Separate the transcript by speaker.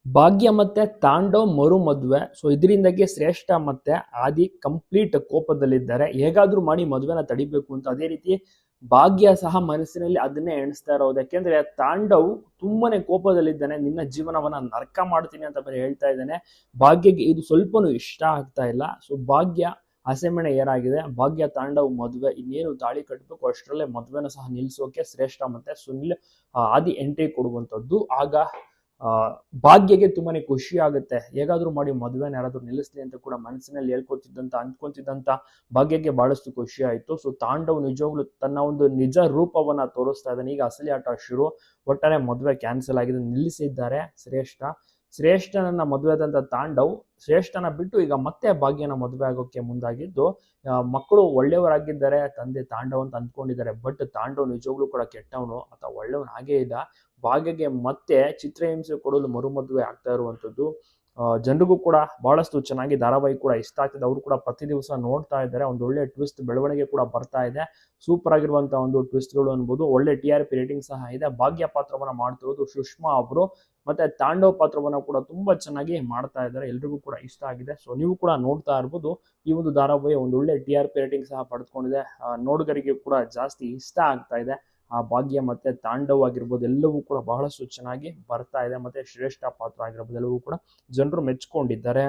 Speaker 1: ಭಾಗ್ಯ ಮತ್ತೆ ತಾಂಡವ್ ಮರು ಮದುವೆ. ಸೊ ಇದರಿಂದಾಗಿ ಶ್ರೇಷ್ಠ ಮತ್ತೆ ಆದಿ ಕಂಪ್ಲೀಟ್ ಕೋಪದಲ್ಲಿದ್ದಾರೆ. ಹೇಗಾದ್ರೂ ಮಾಡಿ ಮದುವೆನ ತಡಿಬೇಕು ಅಂತ. ಅದೇ ರೀತಿ ಭಾಗ್ಯ ಸಹ ಮನಸ್ಸಿನಲ್ಲಿ ಅದನ್ನೇ ಎಣಿಸ್ತಾ ಇರೋದು. ಯಾಕೆಂದ್ರೆ ತಾಂಡವ್ ತುಂಬಾನೇ ಕೋಪದಲ್ಲಿದ್ದಾನೆ. ನಿನ್ನ ಜೀವನವನ್ನ ನರ್ಕ ಮಾಡ್ತೀನಿ ಅಂತ ಬೇರೆ ಹೇಳ್ತಾ ಇದ್ದಾನೆ. ಭಾಗ್ಯಗೆ ಇದು ಸ್ವಲ್ಪನೂ ಇಷ್ಟ ಆಗ್ತಾ ಇಲ್ಲ. ಸೊ ಭಾಗ್ಯ ಹಸೆಮಣೆ ಏರಾಗಿದೆ. ಭಾಗ್ಯ ತಾಂಡವ್ ಮದುವೆ ಇನ್ನೇನು ತಾಳಿ ಕಟ್ಟಬೇಕು ಅಷ್ಟರಲ್ಲೇ ಮದುವೆನ ಸಹ ನಿಲ್ಸೋಕೆ ಶ್ರೇಷ್ಠ ಮತ್ತೆ ಸುನಿಲ್ ಆದಿ ಎಂಟ್ರಿ ಕೊಡುವಂಥದ್ದು. ಆಗ ಭಾಗ್ಯಗೆ ತುಂಬಾನೇ ಖುಷಿ ಆಗುತ್ತೆ. ಹೇಗಾದ್ರೂ ಮಾಡಿ ಮದುವೆನ ಯಾರಾದ್ರೂ ನಿಲ್ಲಿಸ್ಲಿ ಅಂತ ಕೂಡ ಮನಸ್ಸಿನಲ್ಲಿ ಅಂದ್ಕೊಂತಿದ್ದಂತ ಭಾಗ್ಯಕ್ಕೆ ಬಹಳಷ್ಟು ಖುಷಿ ಆಯ್ತು. ಸೊ ತಾಂಡವ್ ನಿಜವಾಗ್ಲು ತನ್ನ ಒಂದು ನಿಜ ರೂಪವನ್ನ ತೋರಿಸ್ತಾ ಇದ್ದಾನೆ. ಈಗ ಅಸಲಿ ಆಟ ಶುರು. ಒಟ್ಟಾರೆ ಮದುವೆ ಕ್ಯಾನ್ಸಲ್ ಆಗಿದೆ, ನಿಲ್ಲಿಸಿದ್ದಾರೆ ಶ್ರೇಷ್ಠನನ್ನ ಮದುವೆ ಆದಂತ ತಾಂಡವ್ ಶ್ರೇಷ್ಠನ ಬಿಟ್ಟು ಈಗ ಮತ್ತೆ ಭಾಗ್ಯನ ಮದುವೆ ಆಗೋಕೆ ಮುಂದಾಗಿದ್ದು. ಮಕ್ಕಳು ಒಳ್ಳೆಯವರಾಗಿದ್ದಾರೆ, ತಂದೆ ತಾಂಡವ್ ಅಂತ ಅಂದ್ಕೊಂಡಿದ್ದಾರೆ. ಬಟ್ ತಾಂಡವ್ ನಿಜವಾಗ್ಲೂ ಕೂಡ ಕೆಟ್ಟವನು ಅಥವಾ ಒಳ್ಳೆಯವನು ಹಾಗೇ ಇಲ್ಲ. ಭಾಗ್ಯಗೆ ಮತ್ತೆ ಚಿತ್ರಹಿಂಸೆ ಕೊಡಲು ಮರುಮದುವೆ ಆಗ್ತಾ ಇರುವಂತದ್ದು. ಜನರಿಗೂ ಕೂಡ ಬಹಳಷ್ಟು ಚೆನ್ನಾಗಿ ಧಾರಾವಾಹಿ ಕೂಡ ಇಷ್ಟ ಆಗ್ತದೆ. ಅವರು ಕೂಡ ಪ್ರತಿ ದಿವಸ ನೋಡ್ತಾ ಇದ್ದಾರೆ. ಒಂದು ಒಳ್ಳೆ ಟ್ವಿಸ್ಟ್ ಬೆಳವಣಿಗೆ ಕೂಡ ಬರ್ತಾ ಇದೆ. ಸೂಪರ್ ಆಗಿರುವಂತಹ ಒಂದು ಟ್ವಿಸ್ಟ್ಗಳು ಅನ್ಬೋದು. ಒಳ್ಳೆ TRP ರೇಟಿಂಗ್ ಸಹ ಇದೆ. ಭಾಗ್ಯ ಪಾತ್ರವನ್ನ ಮಾಡ್ತಿರೋದು ಸುಷ್ಮಾ ಅವರು. ಮತ್ತೆ ತಾಂಡವ್ ಪಾತ್ರವನ್ನ ಕೂಡ ತುಂಬಾ ಚೆನ್ನಾಗಿ ಮಾಡ್ತಾ ಇದ್ದಾರೆ. ಎಲ್ರಿಗೂ ಕೂಡ ಇಷ್ಟ ಆಗಿದೆ. ಸೊ ನೀವು ಕೂಡ ನೋಡ್ತಾ ಇರ್ಬೋದು. ಈ ಒಂದು ಧಾರಾವಾಹಿ ಒಂದು ಒಳ್ಳೆ TRP ರೇಟಿಂಗ್ ಸಹ ಪಡೆದುಕೊಂಡಿದೆ. ನೋಡುಗರಿಗೆ ಕೂಡ ಜಾಸ್ತಿ ಇಷ್ಟ ಆಗ್ತಾ ಇದೆ. ಆ ಭಾಗ್ಯ ಮತ್ತೆ ತಾಂಡವ್ ಆಗಿರ್ಬೋದು ಎಲ್ಲವೂ ಕೂಡ ಬಹಳಷ್ಟು ಚೆನ್ನಾಗಿ ಬರ್ತಾ ಇದೆ. ಮತ್ತೆ ಶ್ರೇಷ್ಠ ಪಾತ್ರ ಆಗಿರ್ಬೋದು ಎಲ್ಲವೂ ಕೂಡ ಜನರು ಮೆಚ್ಕೊಂಡಿದ್ದಾರೆ.